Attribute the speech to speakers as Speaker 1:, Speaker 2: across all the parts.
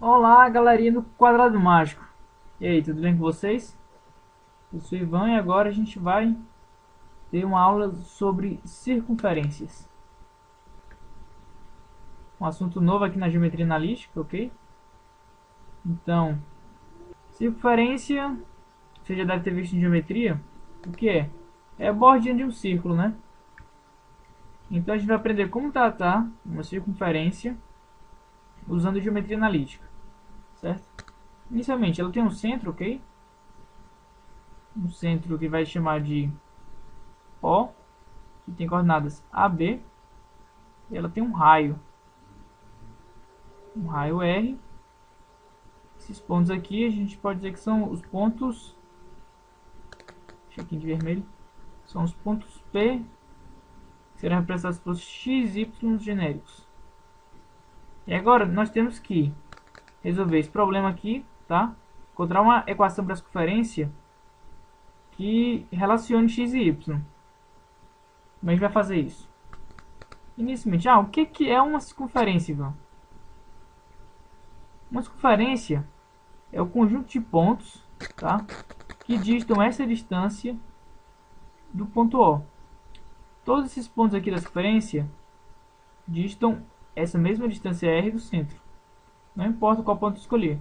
Speaker 1: Olá, galerinha do Quadrado Mágico. E aí, tudo bem com vocês? Eu sou o Ivan e agora a gente vai ter uma aula sobre circunferências. Um assunto novo aqui na geometria analítica, ok? Então, circunferência, você já deve ter visto em geometria. O que é? É a bordinha de um círculo, né? Então a gente vai aprender como tratar uma circunferência usando geometria analítica, certo? Inicialmente, ela tem um centro, ok? Um centro que vai chamar de O, que tem coordenadas AB. E ela tem um raio R. Esses pontos aqui a gente pode dizer que são os pontos, deixa aqui de vermelho, são os pontos P, que serão representados por x, y genéricos. E agora nós temos que resolver esse problema aqui, tá? Encontrar uma equação para a circunferência que relacione x e y. Como a gente vai fazer isso? Inicialmente, o que é uma circunferência, Ivan? Uma circunferência é o conjunto de pontos, tá? Que distam essa distância do ponto O. Todos esses pontos aqui da circunferência distam essa mesma distância R do centro. Não importa qual ponto escolher.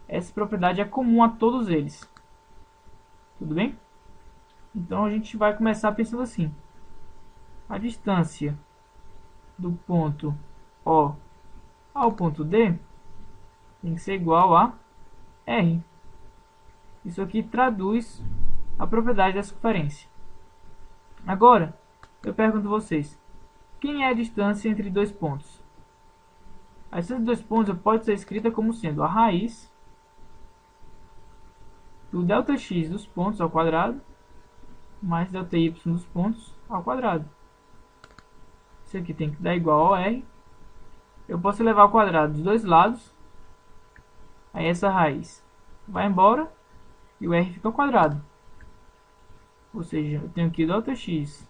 Speaker 1: Essa propriedade é comum a todos eles. Tudo bem? Então a gente vai começar pensando assim. A distância do ponto O ao ponto D tem que ser igual a R. Isso aqui traduz a propriedade da circunferência. Agora, eu pergunto a vocês. Quem é a distância entre dois pontos? A distância de dois pontos pode ser escrita como sendo a raiz do ΔX dos pontos ao quadrado mais ΔY dos pontos ao quadrado. Isso aqui tem que dar igual a R. Eu posso levar ao quadrado dos dois lados. Aí essa raiz vai embora e o R fica ao quadrado. Ou seja, eu tenho aqui o ΔX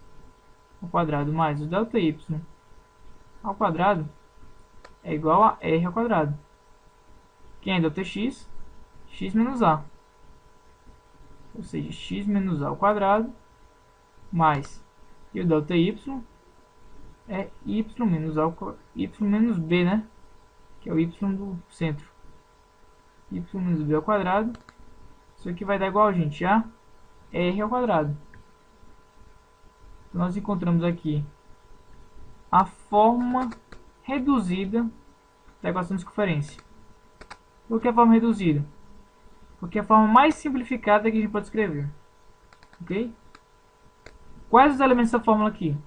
Speaker 1: ao quadrado mais o ΔY ao quadrado é igual a R ao quadrado. Quem é ΔX? X menos A. Ou seja, x menos a ao quadrado mais, e o ΔY é y menos a y menos b, né? Que é o y do centro. Y menos b ao quadrado. Isso aqui vai dar igual, gente, a r ao quadrado. Então, nós encontramos aqui a forma reduzida da equação de circunferência. Por que a forma reduzida? Porque é a forma mais simplificada que a gente pode escrever. Ok? Quais os elementos da fórmula aqui?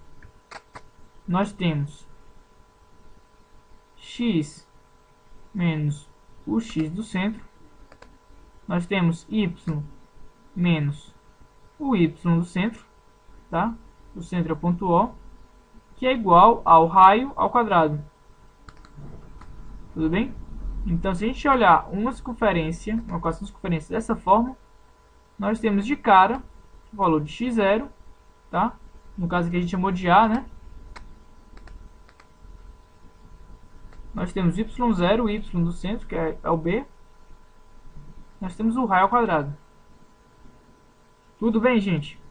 Speaker 1: Nós temos x menos o x do centro. Nós temos y menos o y do centro, tá? O centro é o ponto O, que é igual ao raio ao quadrado. Tudo bem? Então, se a gente olhar uma circunferência, uma equação de circunferência dessa forma, nós temos de cara o valor de x0, tá? No caso aqui a gente chamou de A, né? Nós temos y0, o y do centro, que é o B. Nós temos o raio ao quadrado. Tudo bem, gente?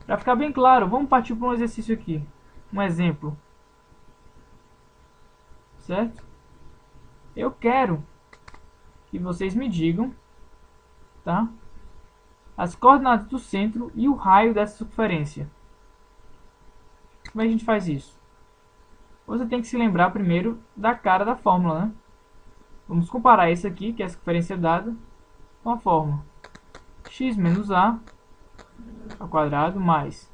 Speaker 1: Para ficar bem claro, vamos partir para um exercício aqui. Um exemplo. Certo? Eu quero que vocês me digam, tá? As coordenadas do centro e o raio dessa circunferência. Como é que a gente faz isso? Você tem que se lembrar primeiro da cara da fórmula, né? Vamos comparar isso aqui, que é a circunferência dada, com a fórmula x menos a ao quadrado mais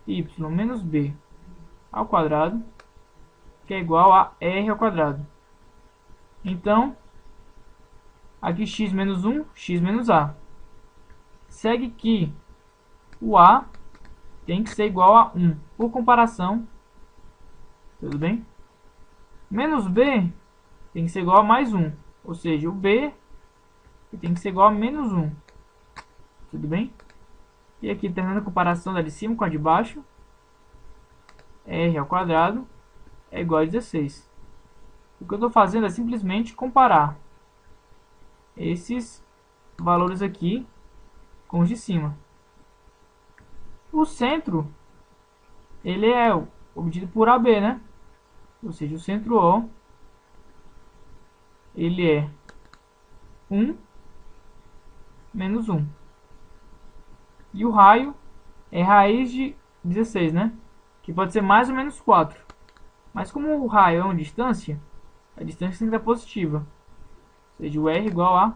Speaker 1: y menos b ao quadrado, que é igual a r ao quadrado. Então, aqui x menos 1, x menos a. Segue que o a tem que ser igual a 1. Por comparação, tudo bem? Menos b tem que ser igual a mais 1. Ou seja, o b tem que ser igual a menos 1. Tudo bem? E aqui, terminando a comparação da de cima com a de baixo, r ao quadrado é igual a 16. O que eu estou fazendo é simplesmente comparar esses valores aqui com os de cima. O centro, ele é obtido por AB, né? Ou seja, o centro O, ele é 1 menos 1. E o raio é raiz de 16, né? Que pode ser mais ou menos 4. Mas como o raio é uma distância, a distância tem que estar positiva. Ou seja, o R igual a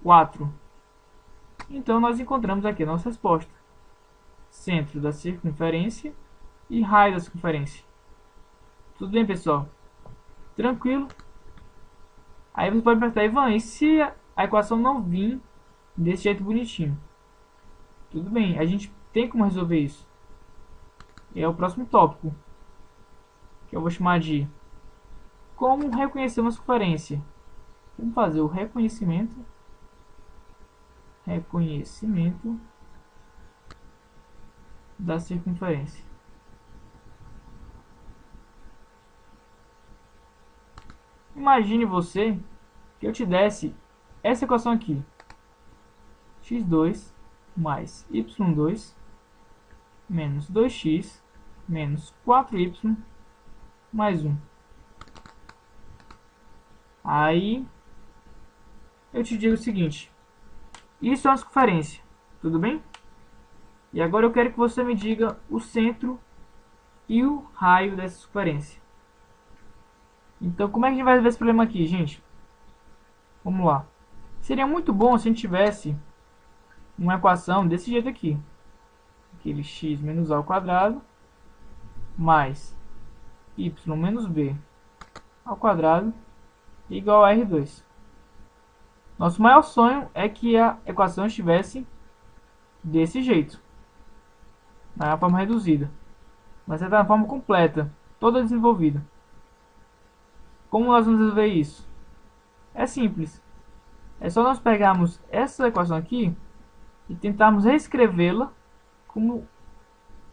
Speaker 1: 4. Então nós encontramos aqui a nossa resposta. Centro da circunferência e raio da circunferência. Tudo bem, pessoal? Tranquilo? Aí você pode perguntar, Ivan, e se a equação não vir desse jeito bonitinho? Tudo bem, a gente tem como resolver isso. É o próximo tópico, que eu vou chamar de como reconhecer uma circunferência. Vamos fazer o reconhecimento da circunferência. Imagine você que eu te desse essa equação aqui: x2 mais y2 menos 2x menos 4y mais 1. Aí eu te digo o seguinte: isso é uma circunferência, tudo bem? E agora eu quero que você me diga o centro e o raio dessa circunferência. Então, como é que a gente vai resolver esse problema aqui, gente? Vamos lá. Seria muito bom se a gente tivesse uma equação desse jeito aqui. Aquele x menos a ao quadrado mais y menos b ao quadrado igual a R2. Nosso maior sonho é que a equação estivesse desse jeito, na forma reduzida. Mas está na forma completa, toda desenvolvida. Como nós vamos resolver isso? É simples. É só nós pegarmos essa equação aqui e tentarmos reescrevê-la como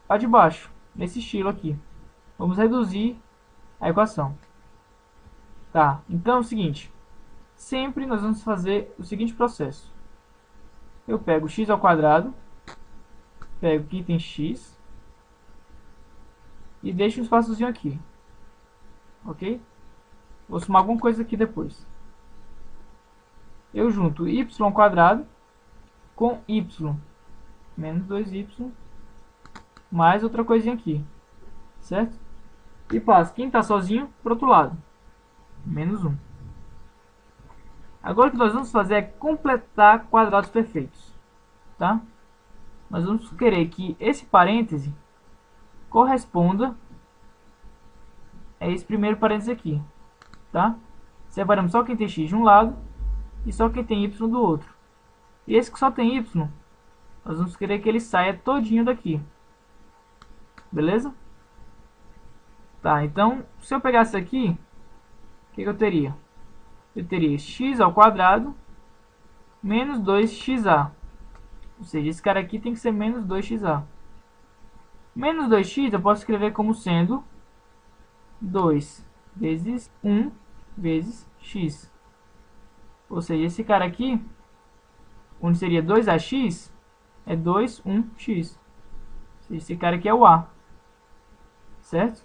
Speaker 1: a de baixo, nesse estilo aqui. Vamos reduzir a equação. Tá, então é o seguinte. Sempre nós vamos fazer o seguinte processo. Eu pego x ao quadrado, pego aqui tem x e deixo um espaçozinho aqui. Ok? Vou somar alguma coisa aqui depois. Eu junto y ao quadrado com y menos 2y mais outra coisinha aqui, certo? E passo quem está sozinho para o outro lado, menos 1. Agora o que nós vamos fazer é completar quadrados perfeitos, tá? Nós vamos querer que esse parêntese corresponda a esse primeiro parêntese aqui, tá? Separamos só quem tem x de um lado e só quem tem y do outro. E esse que só tem y, nós vamos querer que ele saia todinho daqui. Beleza? Tá, então, se eu pegasse aqui, o que eu teria? Eu teria x ao quadrado menos 2xa. Ou seja, esse cara aqui tem que ser menos 2xa. Menos 2x eu posso escrever como sendo 2 vezes 1 vezes x. Ou seja, esse cara aqui, onde seria 2ax, é 2, 1x. Esse cara aqui é o a. Certo?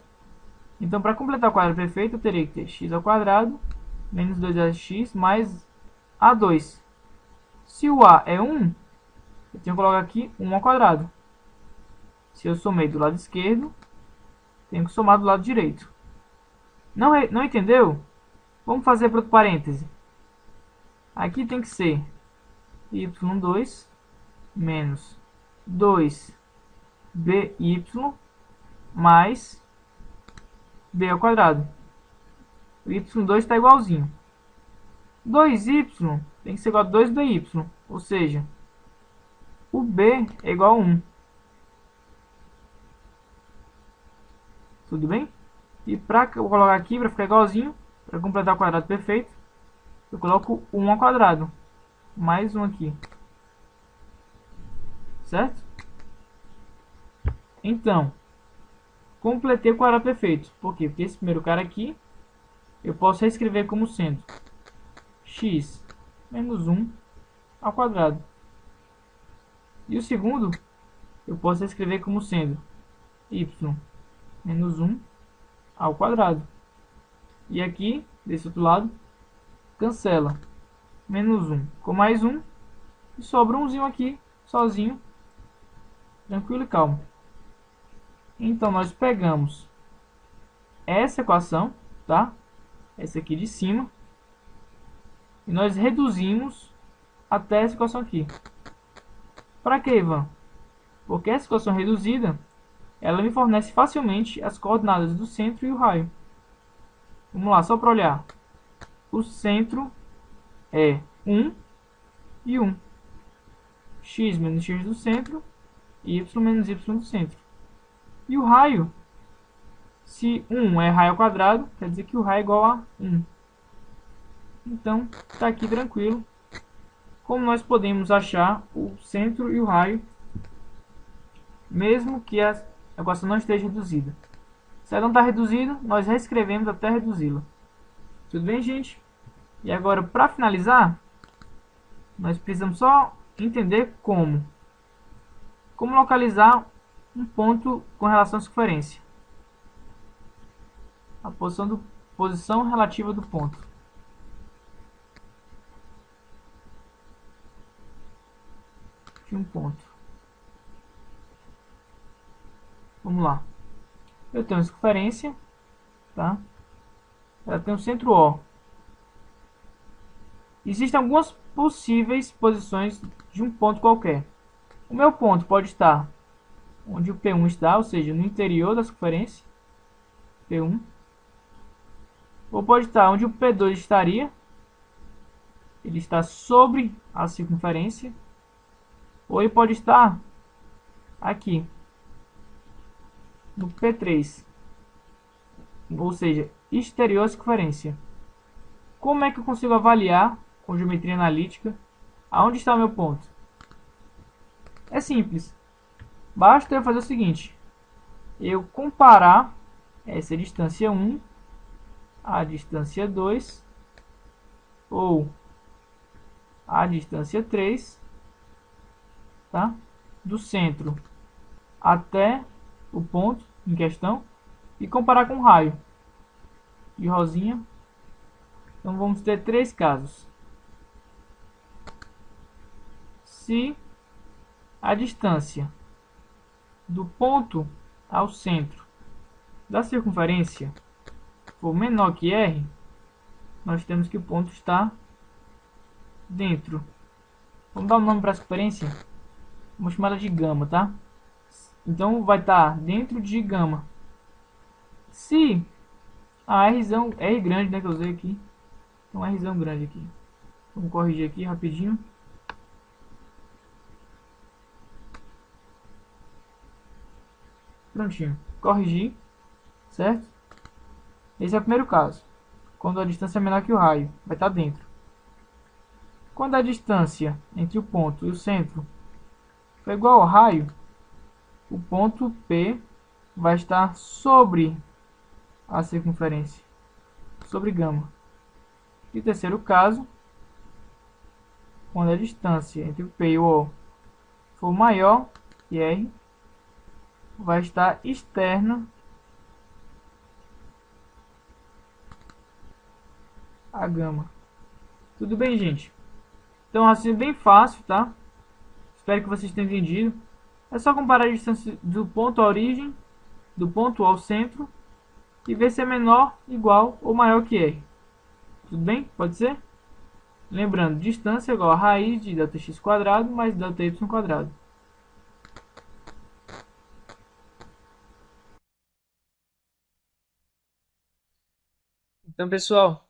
Speaker 1: Então, para completar o quadrado perfeito, eu teria que ter x ao quadrado menos 2ax mais a2. Se o a é 1, eu tenho que colocar aqui 1 ao quadrado. Se eu somei do lado esquerdo, tenho que somar do lado direito. Não entendeu? Vamos fazer para outro parêntese. Aqui tem que ser y2 menos 2by mais b ao quadrado. O y2 está igualzinho. 2y tem que ser igual a 2by. Ou seja, o b é igual a 1. Tudo bem? E para colocar aqui, para ficar igualzinho, para completar o quadrado perfeito, eu coloco 1 ao quadrado. Mais 1 aqui. Certo? Então, completei o quadrado perfeito. Por quê? Porque esse primeiro cara aqui, eu posso reescrever como sendo x menos 1 ao quadrado. E o segundo eu posso escrever como sendo y menos 1 ao quadrado. E aqui, desse outro lado, cancela. Menos 1 com mais 1. E sobra umzinho aqui, sozinho, tranquilo e calmo. Então, nós pegamos essa equação, tá? Essa aqui de cima. E nós reduzimos até essa equação aqui. Para que, Ivan? Porque essa equação reduzida, ela me fornece facilmente as coordenadas do centro e o raio. Vamos lá, só para olhar. O centro é 1 e 1. X menos x do centro, y menos y do centro. E o raio, se 1 é raio ao quadrado, quer dizer que o raio é igual a 1. Então, está aqui tranquilo. Como nós podemos achar o centro e o raio, mesmo que a equação não esteja reduzida. Se ela não está reduzida, nós reescrevemos até reduzi-la. Tudo bem, gente? E agora, para finalizar, nós precisamos só entender como localizar um ponto com relação à circunferência. A posição relativa do ponto. De um ponto. Vamos lá. Eu tenho a circunferência, tá? Ela tem um centro O. Existem algumas possíveis posições de um ponto qualquer. O meu ponto pode estar onde o P1 está, ou seja, no interior da circunferência, P1. Ou pode estar onde o P2 estaria, ele está sobre a circunferência. Ou ele pode estar aqui, no P3, ou seja, exterior à circunferência. Como é que eu consigo avaliar com geometria analítica aonde está o meu ponto? É simples. Basta eu fazer o seguinte: eu comparar essa distância 1 à distância 2 ou à distância 3, tá? Do centro até o ponto em questão e comparar com o raio de rosinha. Então vamos ter três casos. Se a distância do ponto ao centro da circunferência for menor que r, nós temos que o ponto está dentro. Vamos dar um nome para a circunferência? Vamos chamar ela de gama, tá? Então vai estar dentro de gama. Se a R grande, né, que eu usei aqui, então R grande aqui. Vamos corrigir aqui rapidinho. Prontinho. Corrigir. Certo? Esse é o primeiro caso. Quando a distância é menor que o raio, vai estar dentro. Quando a distância entre o ponto e o centro for igual ao raio, o ponto P vai estar sobre a circunferência, sobre gama. E o terceiro caso, quando a distância entre o P e o O for maior que R, vai estar externa a gama. Tudo bem, gente? Então, assim, bem fácil, tá? Espero que vocês tenham entendido. É só comparar a distância do ponto à origem, do ponto ao centro, e ver se é menor, igual ou maior que R. Tudo bem? Pode ser? Lembrando, distância é igual a raiz de Δx quadrado mais Δy quadrado. Então, pessoal,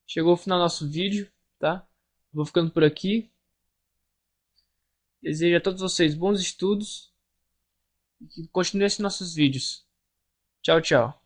Speaker 1: chegou o final do nosso vídeo, tá? Vou ficando por aqui. Desejo a todos vocês bons estudos e que continuem esses nossos vídeos. Tchau, tchau.